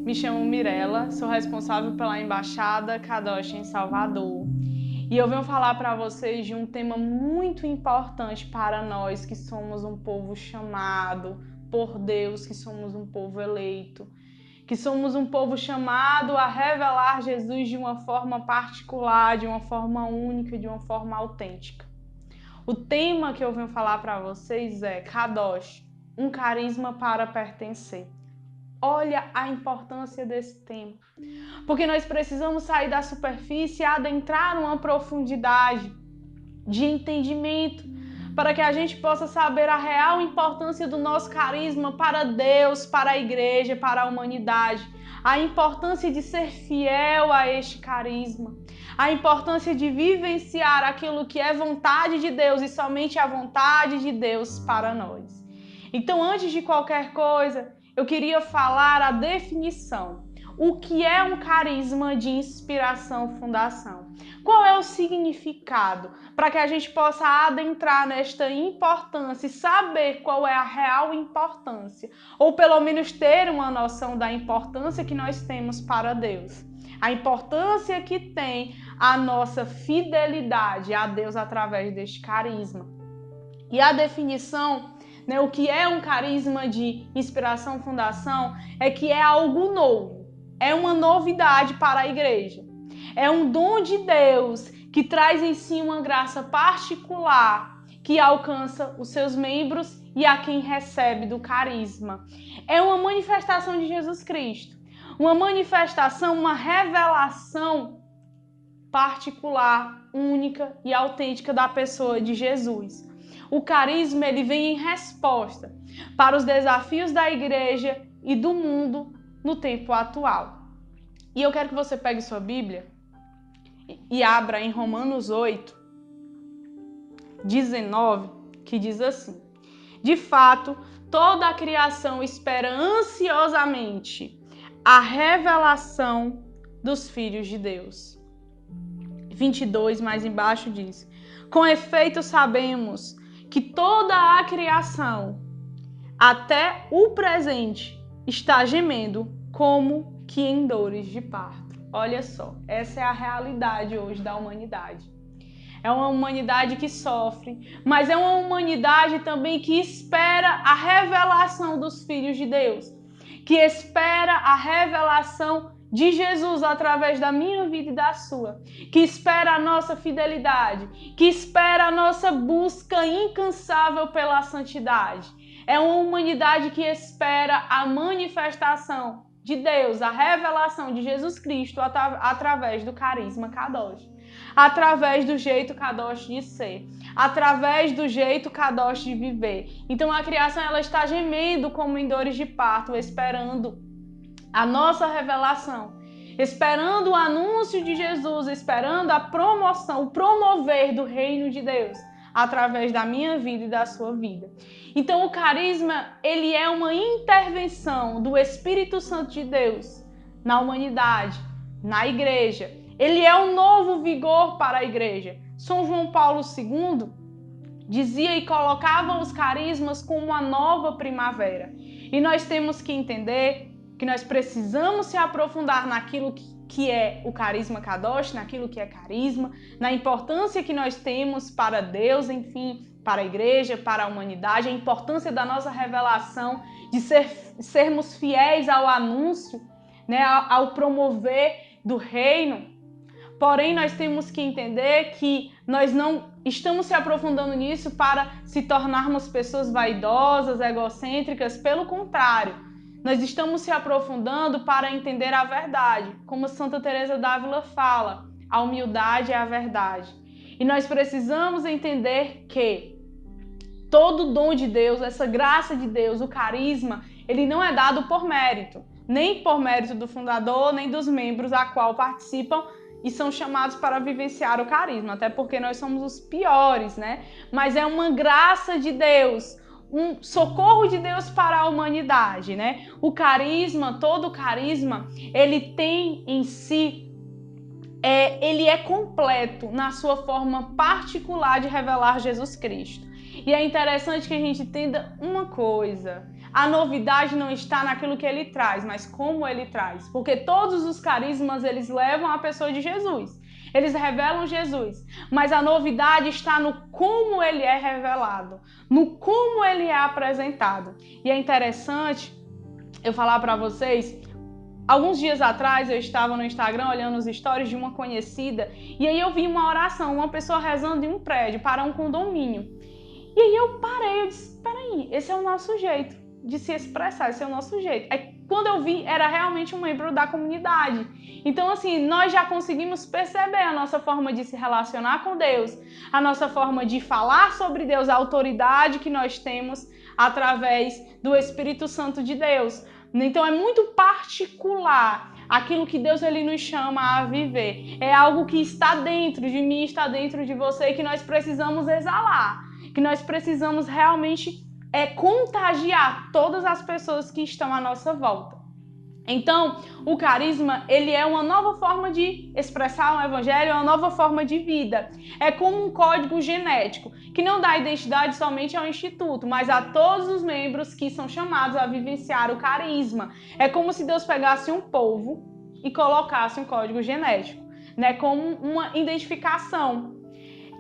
Me chamo Mirella, sou responsável pela Embaixada Kadosh em Salvador. E eu venho falar para vocês de um tema muito importante para nós que somos um povo chamado por Deus, que somos um povo eleito, que somos um povo chamado a revelar Jesus de uma forma particular, de uma forma única, de uma forma autêntica. O tema que eu venho falar para vocês é Kadosh, um carisma para pertencer. Olha a importância desse tema, porque nós precisamos sair da superfície e adentrar numa profundidade de entendimento para que a gente possa saber a real importância do nosso carisma para Deus, para a igreja, para a humanidade, a importância de ser fiel a este carisma, a importância de vivenciar aquilo que é vontade de Deus e somente a vontade de Deus para nós. Então, antes de qualquer coisa, eu queria falar a definição. O que é um carisma de inspiração fundação? Qual é o significado para que a gente possa adentrar nesta importância e saber qual é a real importância? Ou pelo menos ter uma noção da importância que nós temos para Deus. A importância que tem a nossa fidelidade a Deus através deste carisma. E a definição, o que é um carisma de inspiração fundação é que é algo novo, é uma novidade para a igreja, é um dom de Deus que traz em si uma graça particular que alcança os seus membros e a quem recebe do carisma. É uma manifestação de Jesus Cristo, uma manifestação, uma revelação particular, única e autêntica da pessoa de Jesus. O carisma ele vem em resposta para os desafios da igreja e do mundo no tempo atual. E eu quero que você pegue sua Bíblia e abra em Romanos 8, 19, que diz assim: de fato, toda a criação espera ansiosamente a revelação dos filhos de Deus. 22, mais embaixo diz: com efeito sabemos que toda a criação, até o presente, está gemendo como que em dores de parto. Olha só, essa é a realidade hoje da humanidade. É uma humanidade que sofre, mas é uma humanidade também que espera a revelação dos filhos de Deus, que espera a revelação de Jesus através da minha vida e da sua, que espera a nossa fidelidade, que espera a nossa busca incansável pela santidade. É uma humanidade que espera a manifestação de Deus, a revelação de Jesus Cristo através do carisma Kadosh, através do jeito Kadosh de ser, através do jeito Kadosh de viver. Então a criação ela está gemendo como em dores de parto, esperando a nossa revelação, esperando o anúncio de Jesus, esperando a promoção, o promover do reino de Deus através da minha vida e da sua vida. Então o carisma, ele é uma intervenção do Espírito Santo de Deus na humanidade, na igreja. Ele é um novo vigor para a igreja. São João Paulo II dizia e colocava os carismas como uma nova primavera. E nós temos que entender que nós precisamos se aprofundar naquilo que é o carisma Kadosh, naquilo que é carisma, na importância que nós temos para Deus, enfim, para a igreja, para a humanidade, a importância da nossa revelação, de sermos fiéis ao anúncio, ao promover do reino. Porém, nós temos que entender que nós não estamos se aprofundando nisso para se tornarmos pessoas vaidosas, egocêntricas, pelo contrário. Nós estamos se aprofundando para entender a verdade. Como Santa Teresa d'Ávila fala, a humildade é a verdade. E nós precisamos entender que todo dom de Deus, essa graça de Deus, o carisma, ele não é dado por mérito. Nem por mérito do fundador, nem dos membros a qual participam e são chamados para vivenciar o carisma. Até porque nós somos os piores, Mas é uma graça de Deus, um socorro de Deus para a humanidade, O carisma, todo carisma, ele tem em si, ele é completo na sua forma particular de revelar Jesus Cristo. E é interessante que a gente entenda uma coisa. A novidade não está naquilo que ele traz, mas como ele traz. Porque todos os carismas, eles levam a pessoa de Jesus. Eles revelam Jesus. Mas a novidade está no como ele é revelado, no como ele é apresentado. E é interessante eu falar para vocês, alguns dias atrás eu estava no Instagram olhando os stories de uma conhecida e aí eu vi uma oração, uma pessoa rezando em um prédio para um condomínio. E aí eu parei, eu disse, peraí, esse é o nosso jeito de se expressar, esse é o nosso jeito. Aí quando eu vi, era realmente um membro da comunidade. Então assim, nós já conseguimos perceber a nossa forma de se relacionar com Deus, a nossa forma de falar sobre Deus, a autoridade que nós temos através do Espírito Santo de Deus. Então é muito particular aquilo que Deus ele nos chama a viver. É algo que está dentro de mim, está dentro de você, que nós precisamos exalar, que nós precisamos realmente contagiar todas as pessoas que estão à nossa volta. Então, o carisma, ele é uma nova forma de expressar o evangelho, é uma nova forma de vida. É como um código genético, que não dá identidade somente ao instituto, mas a todos os membros que são chamados a vivenciar o carisma. É como se Deus pegasse um povo e colocasse um código genético, né? Como uma identificação.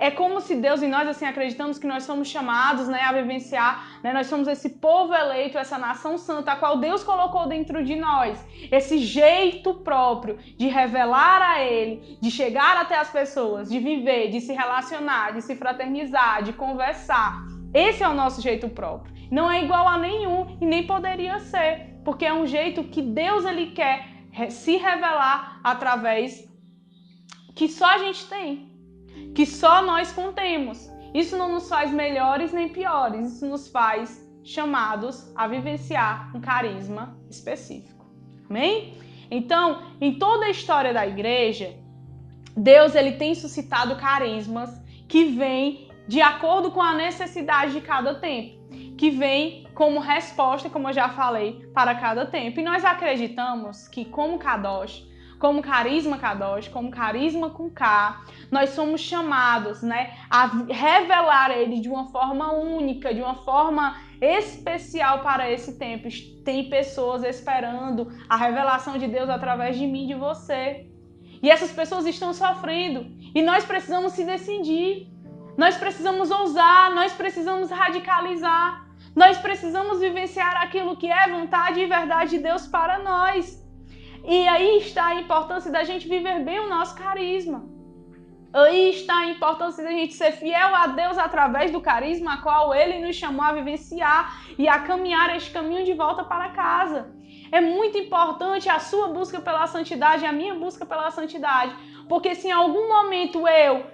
É como se Deus e nós assim acreditamos que nós somos chamados, né, a vivenciar, né, nós somos esse povo eleito, essa nação santa, a qual Deus colocou dentro de nós. Esse jeito próprio de revelar a Ele, de chegar até as pessoas, de viver, de se relacionar, de se fraternizar, de conversar. Esse é o nosso jeito próprio. Não é igual a nenhum e nem poderia ser, porque é um jeito que Deus ele quer se revelar através que só a gente tem. Que só nós contemos. Isso não nos faz melhores nem piores, isso nos faz chamados a vivenciar um carisma específico. Amém? Então, em toda a história da igreja, Deus ele tem suscitado carismas que vêm de acordo com a necessidade de cada tempo, que vem como resposta, como eu já falei, para cada tempo. E nós acreditamos que como Kadosh, como carisma Kadosh, como carisma com K, nós somos chamados, né, a revelar ele de uma forma única, de uma forma especial para esse tempo. Tem pessoas esperando a revelação de Deus através de mim e de você. E essas pessoas estão sofrendo. E nós precisamos se decidir. Nós precisamos ousar, nós precisamos radicalizar. Nós precisamos vivenciar aquilo que é vontade e verdade de Deus para nós. E aí está a importância da gente viver bem o nosso carisma. Aí está a importância da gente ser fiel a Deus através do carisma a qual Ele nos chamou a vivenciar e a caminhar este caminho de volta para casa. É muito importante a sua busca pela santidade e a minha busca pela santidade. Porque se em algum momento eu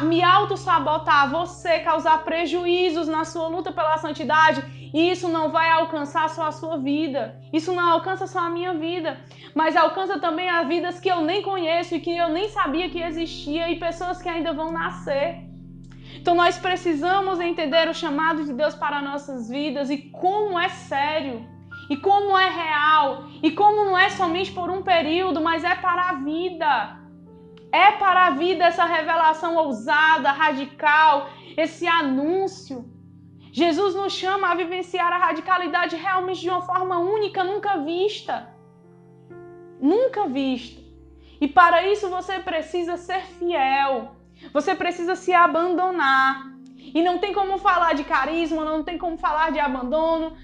me auto-sabotar, você causar prejuízos na sua luta pela santidade, isso não vai alcançar só a sua vida. Isso não alcança só a minha vida, mas alcança também as vidas que eu nem conheço e que eu nem sabia que existia e pessoas que ainda vão nascer. Então nós precisamos entender o chamado de Deus para nossas vidas e como é sério, e como é real, e como não é somente por um período, mas é para a vida. É para a vida essa revelação ousada, radical, esse anúncio. Jesus nos chama a vivenciar a radicalidade realmente de uma forma única, nunca vista. Nunca vista. E para isso você precisa ser fiel. Você precisa se abandonar. E não tem como falar de carisma, não tem como falar de abandono,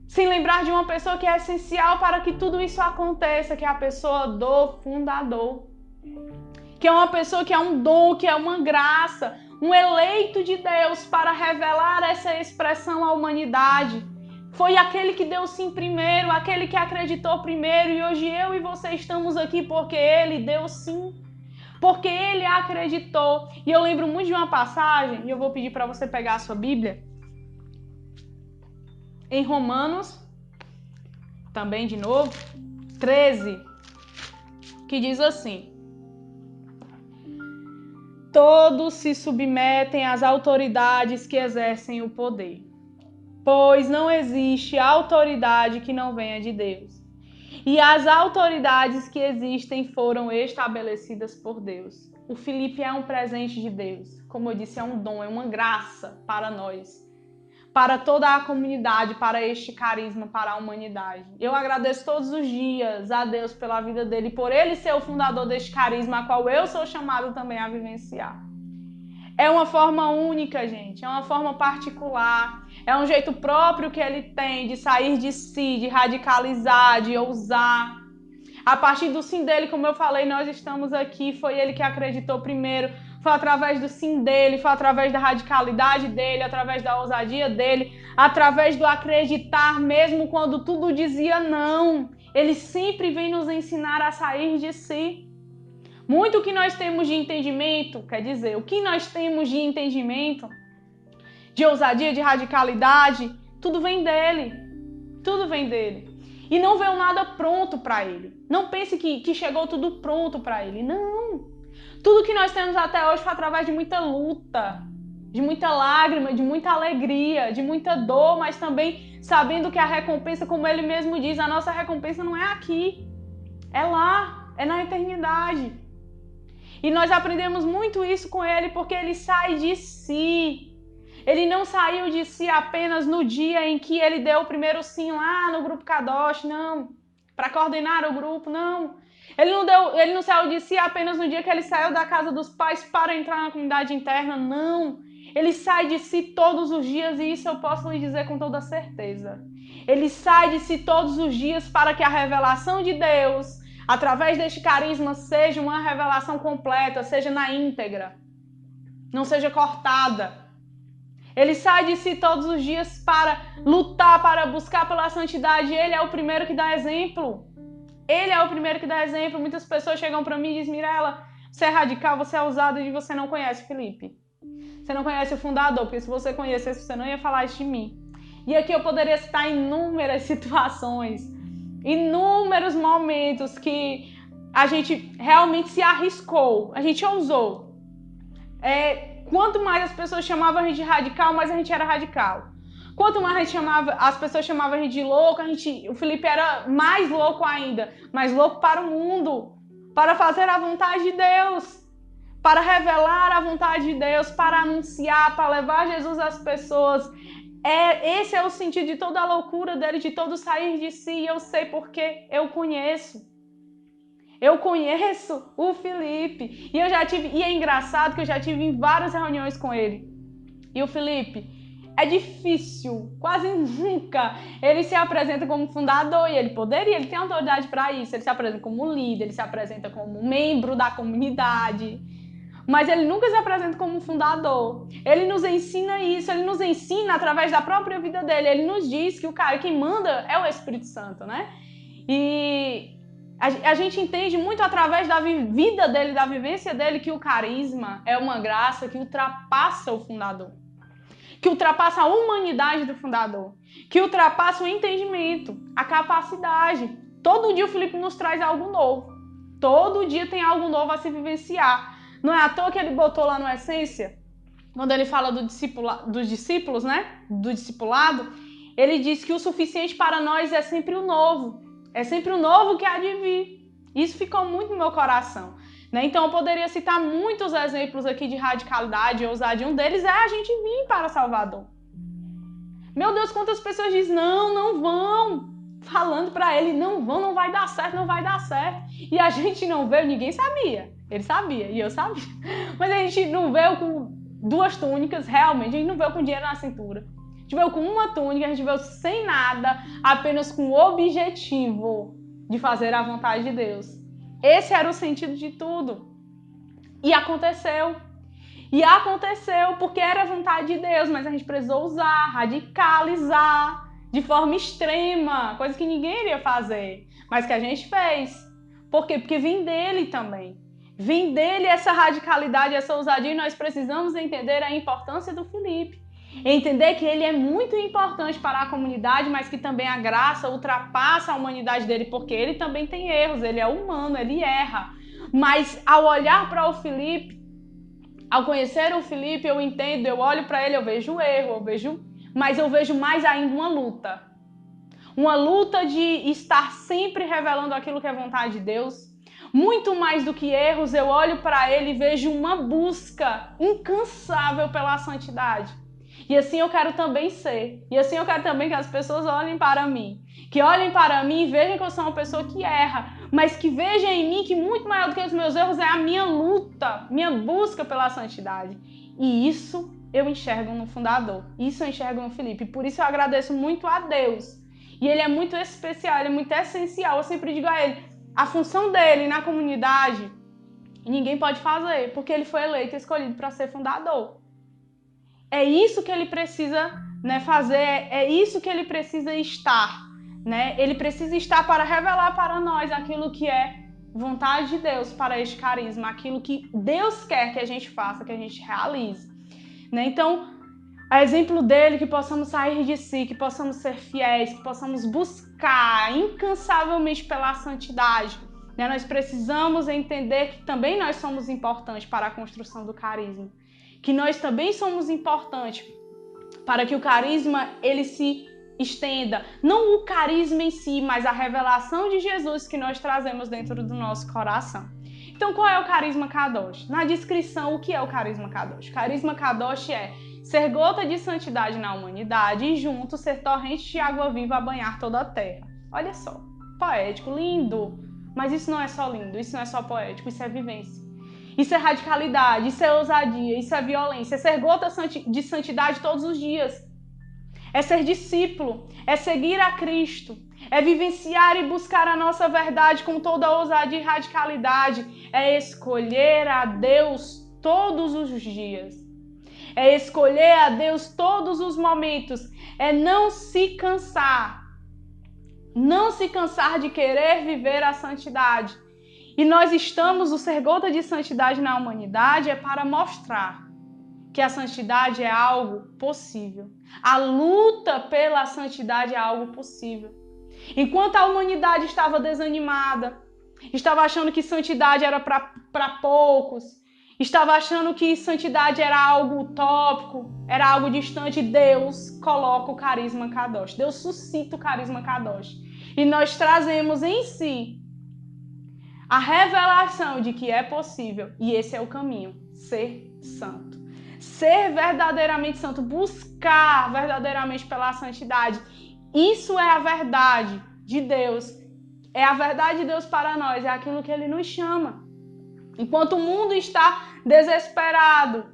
sem lembrar de uma pessoa que é essencial para que tudo isso aconteça, que é a pessoa do fundador. Que é uma pessoa que é um dom, que é uma graça, um eleito de Deus para revelar essa expressão à humanidade. Foi aquele que deu sim primeiro, aquele que acreditou primeiro, e hoje eu e você estamos aqui porque ele deu sim, porque ele acreditou. E eu lembro muito de uma passagem, e eu vou pedir para você pegar a sua Bíblia, em Romanos, também de novo, 13, que diz assim: todos se submetem às autoridades que exercem o poder, pois não existe autoridade que não venha de Deus. E as autoridades que existem foram estabelecidas por Deus. O Felipe é um presente de Deus. Como eu disse, é um dom, é uma graça para nós. para toda a comunidade, para este carisma, para a humanidade. Eu agradeço todos os dias a Deus pela vida dele, por ele ser o fundador deste carisma, a qual eu sou chamado também a vivenciar. É uma forma única, gente, é uma forma particular, é um jeito próprio que ele tem de sair de si, de radicalizar, de ousar. A partir do sim dele, como eu falei, nós estamos aqui, foi ele que acreditou primeiro, foi através do sim dele, foi através da radicalidade dele, através da ousadia dele, através do acreditar mesmo quando tudo dizia não. Ele sempre vem nos ensinar a sair de si. Muito que nós temos de entendimento, quer dizer, o que nós temos de entendimento, de ousadia, de radicalidade, tudo vem dele. Tudo vem dele. E não veio nada pronto para ele. Não pense que chegou tudo pronto para ele. Não. Tudo que nós temos até hoje foi através de muita luta, de muita lágrima, de muita alegria, de muita dor, mas também sabendo que a recompensa, como ele mesmo diz, a nossa recompensa não é aqui. É lá, é na eternidade. E nós aprendemos muito isso com ele porque ele sai de si. Ele não saiu de si apenas no dia em que ele deu o primeiro sim lá no grupo Kadosh, não. Para coordenar o grupo, não. Ele não saiu de si apenas no dia que ele saiu da casa dos pais para entrar na comunidade interna, não. Ele sai de si todos os dias e isso eu posso lhe dizer com toda certeza. Ele sai de si todos os dias para que a revelação de Deus, através deste carisma, seja uma revelação completa, seja na íntegra, não seja cortada. Ele sai de si todos os dias para lutar, para buscar pela santidade. Ele é o primeiro que dá exemplo. Ele é o primeiro que dá exemplo. Muitas pessoas chegam para mim e dizem, Mirela, você é radical, você é ousado e você não conhece Felipe. Você não conhece o fundador, porque se você conhecesse, você não ia falar isso de mim. E aqui eu poderia citar inúmeras situações, inúmeros momentos que a gente realmente se arriscou, a gente ousou. Quanto mais as pessoas chamavam a gente de radical, mais a gente era radical. Quanto mais as pessoas chamavam a gente de louco, o Felipe era mais louco ainda. Mais louco para o mundo, para fazer a vontade de Deus, para revelar a vontade de Deus, para anunciar, para levar Jesus às pessoas. Esse é o sentido de toda a loucura dele, de todo sair de si. Eu sei porque eu conheço. Eu conheço o Felipe. E é engraçado que eu já tive em várias reuniões com ele. E o Felipe, é difícil, quase nunca ele se apresenta como fundador. E ele tem autoridade para isso. Ele se apresenta como líder, ele se apresenta como membro da comunidade. Mas ele nunca se apresenta como fundador. Ele nos ensina isso, ele nos ensina através da própria vida dele. Ele nos diz que quem manda é o Espírito Santo, né? E a gente entende muito através da vida dele, da vivência dele, que o carisma é uma graça que ultrapassa o fundador, que ultrapassa a humanidade do fundador, que ultrapassa o entendimento, a capacidade. Todo dia o Felipe nos traz algo novo. Todo dia tem algo novo a se vivenciar. Não é à toa que ele botou lá no Essência, quando ele fala dos discípulos, né? Do discipulado, ele diz que o suficiente para nós é sempre o novo. É sempre o novo que há de vir. Isso ficou muito no meu coração, né? Então eu poderia citar muitos exemplos aqui de radicalidade e ousadia. Um deles é a gente vir para Salvador. Meu Deus, quantas pessoas dizem, não vão. Falando para ele, não vão, não vai dar certo, não vai dar certo. E a gente não veio, ninguém sabia. Ele sabia e eu sabia. Mas a gente não veio com 2 túnicas, realmente. A gente não veio com dinheiro na cintura. A gente veio com uma túnica, a gente veio sem nada, apenas com o objetivo de fazer a vontade de Deus. Esse era o sentido de tudo. E aconteceu. E aconteceu porque era a vontade de Deus, mas a gente precisou usar, radicalizar de forma extrema, coisa que ninguém iria fazer, mas que a gente fez. Por quê? Porque vem dele também. Vem dele essa radicalidade, essa ousadia, e nós precisamos entender a importância do Felipe. Entender que ele é muito importante para a comunidade, mas que também a graça ultrapassa a humanidade dele, porque ele também tem erros, ele é humano, ele erra. Mas ao olhar para o Felipe, ao conhecer o Felipe, eu entendo, eu olho para ele, eu vejo erro, mas eu vejo mais ainda uma luta. Uma luta de estar sempre revelando aquilo que é vontade de Deus. Muito mais do que erros, eu olho para ele e vejo uma busca incansável pela santidade. E assim eu quero também ser. E assim eu quero também que as pessoas olhem para mim. Que olhem para mim e vejam que eu sou uma pessoa que erra, mas que vejam em mim que muito maior do que os meus erros é a minha luta, minha busca pela santidade. E isso eu enxergo no fundador. Isso eu enxergo no Felipe. Por isso eu agradeço muito a Deus. E ele é muito especial, ele é muito essencial. Eu sempre digo a ele, a função dele na comunidade, ninguém pode fazer, porque ele foi eleito e escolhido para ser fundador. É isso que ele precisa, né, fazer, é isso que ele precisa estar. Né? Ele precisa estar para revelar para nós aquilo que é vontade de Deus para este carisma, aquilo que Deus quer que a gente faça, que a gente realize. Né? Então, a exemplo dele, que possamos sair de si, que possamos ser fiéis, que possamos buscar incansavelmente pela santidade. Né? Nós precisamos entender que também nós somos importantes para a construção do carisma. Que nós também somos importantes para que o carisma ele se estenda. Não o carisma em si, mas a revelação de Jesus que nós trazemos dentro do nosso coração. Então, qual é o carisma Kadosh? Na descrição, o que é o carisma Kadosh? O carisma Kadosh é ser gota de santidade na humanidade e junto ser torrente de água viva a banhar toda a terra. Olha só, poético, lindo. Mas isso não é só lindo, isso não é só poético, isso é vivência. Isso é radicalidade, isso é ousadia, isso é violência, é ser gota de santidade todos os dias. É ser discípulo, é seguir a Cristo, é vivenciar e buscar a nossa verdade com toda a ousadia e radicalidade, é escolher a Deus todos os dias. É escolher a Deus todos os momentos, é não se cansar de querer viver a santidade. E nós estamos, o ser gota de santidade na humanidade é para mostrar que a santidade é algo possível. A luta pela santidade é algo possível. Enquanto a humanidade estava desanimada, estava achando que santidade era para poucos, estava achando que santidade era algo utópico, era algo distante, Deus coloca o carisma Kadosh. Deus suscita o carisma Kadosh. E nós trazemos em si a revelação de que é possível, e esse é o caminho, ser santo. Ser verdadeiramente santo, buscar verdadeiramente pela santidade. Isso é a verdade de Deus. É a verdade de Deus para nós, é aquilo que Ele nos chama. Enquanto o mundo está desesperado,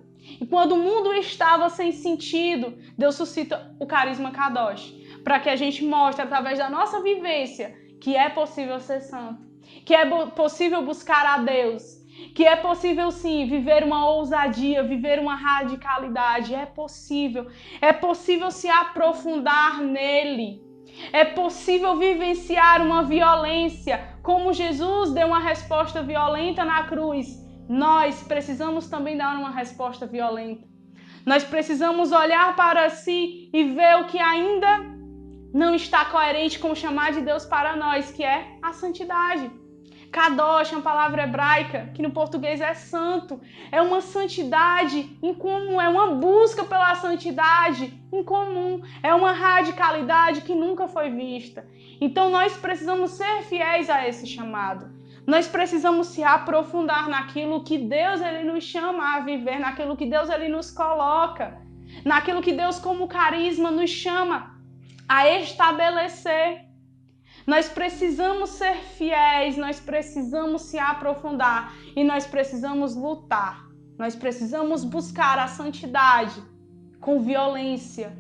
enquanto o mundo estava sem sentido, Deus suscita o carisma Kadosh, para que a gente mostre através da nossa vivência que é possível ser santo, que é possível buscar a Deus, que é possível sim viver uma ousadia, viver uma radicalidade, é possível se aprofundar nele, é possível vivenciar uma violência, como Jesus deu uma resposta violenta na cruz, nós precisamos também dar uma resposta violenta. Nós precisamos olhar para si e ver o que ainda não está coerente com o chamado de Deus para nós, que é a santidade. Kadosh é uma palavra hebraica que no português é santo. É uma santidade incomum, é uma busca pela santidade incomum. É uma radicalidade que nunca foi vista. Então nós precisamos ser fiéis a esse chamado. Nós precisamos se aprofundar naquilo que Deus ele nos chama a viver, naquilo que Deus ele nos coloca, naquilo que Deus como carisma nos chama a estabelecer. Nós precisamos ser fiéis, nós precisamos se aprofundar e nós precisamos lutar. Nós precisamos buscar a santidade com violência,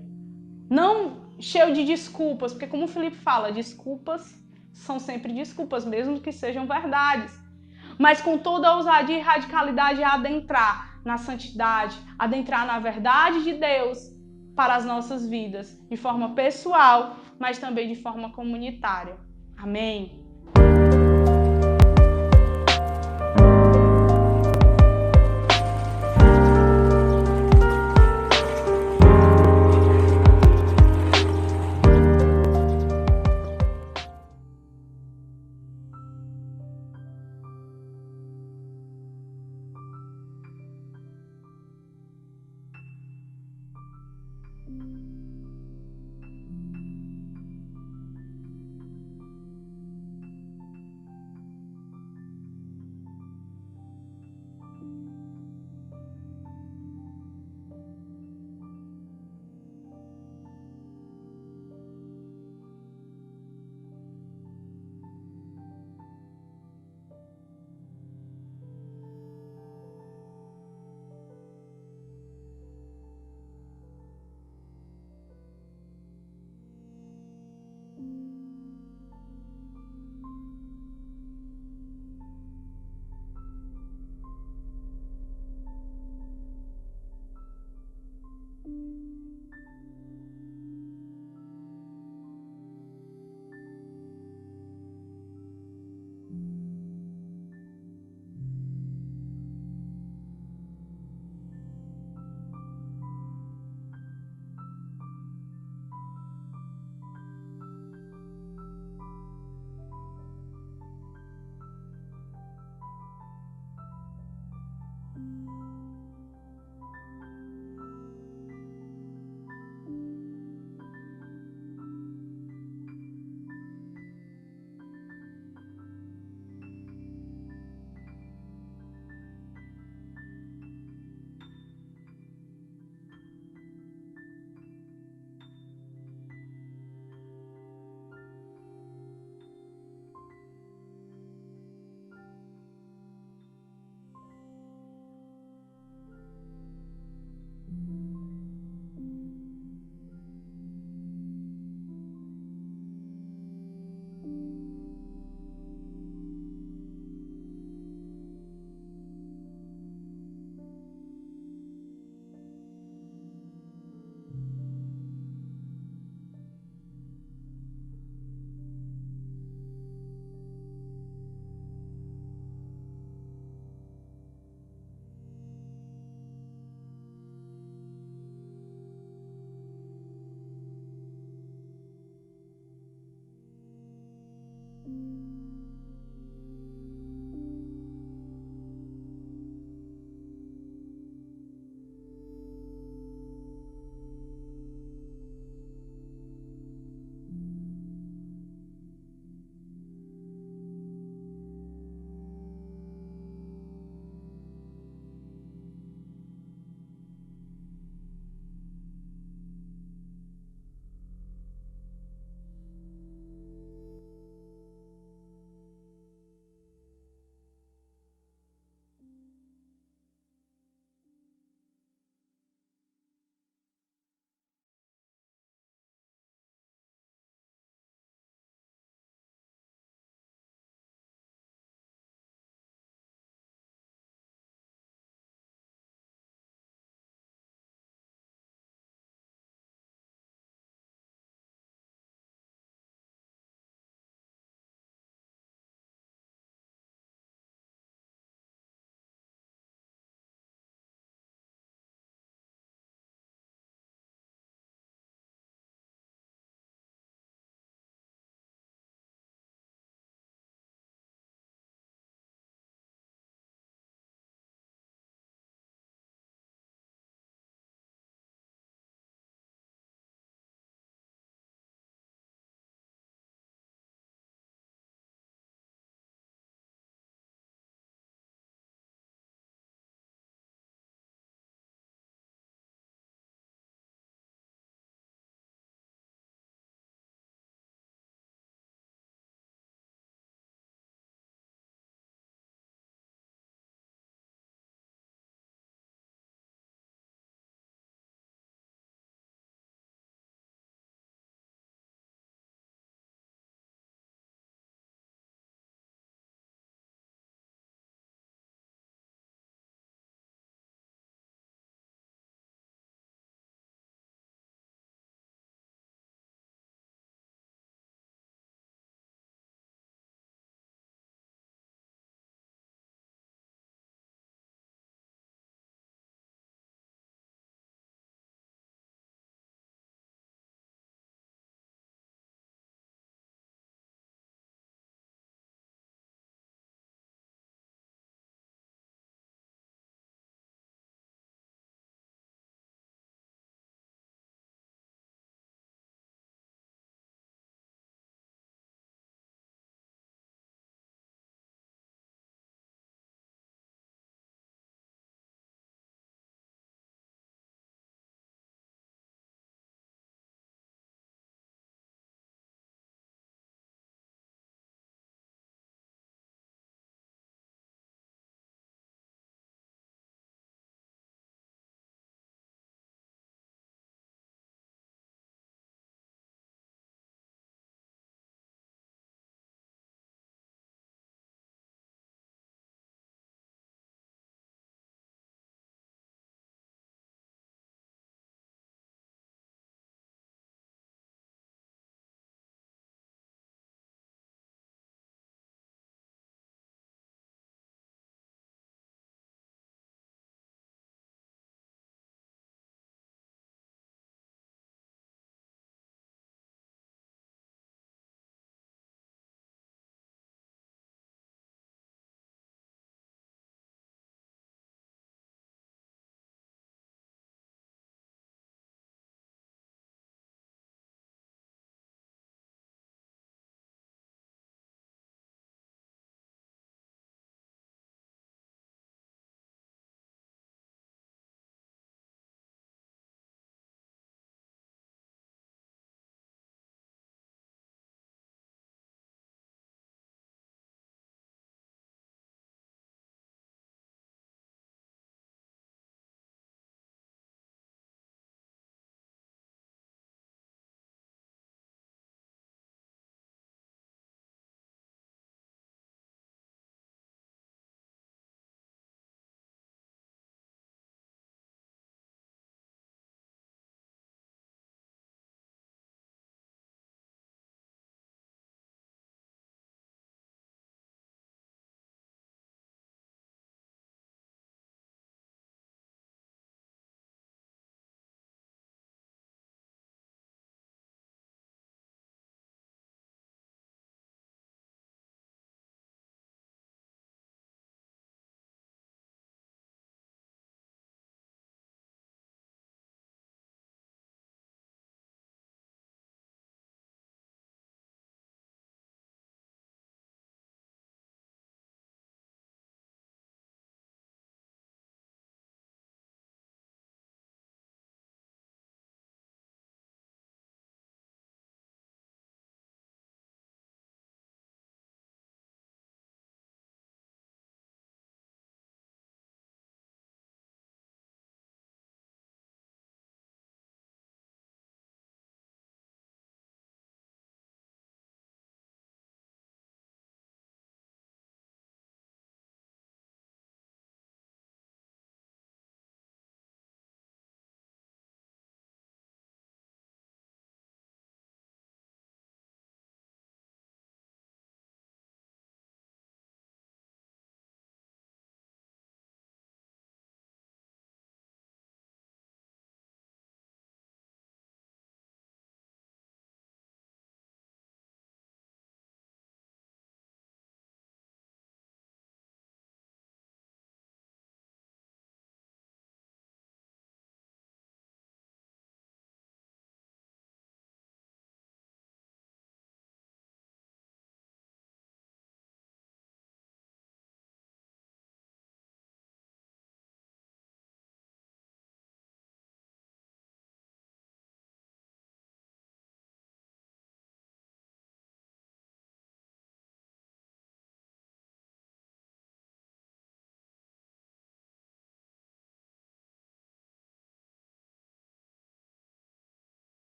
não cheio de desculpas, porque como o Felipe fala, desculpas são sempre desculpas, mesmo que sejam verdades. Mas com toda a ousadia e radicalidade a adentrar na santidade, adentrar na verdade de Deus para as nossas vidas, de forma pessoal, mas também de forma comunitária. Amém?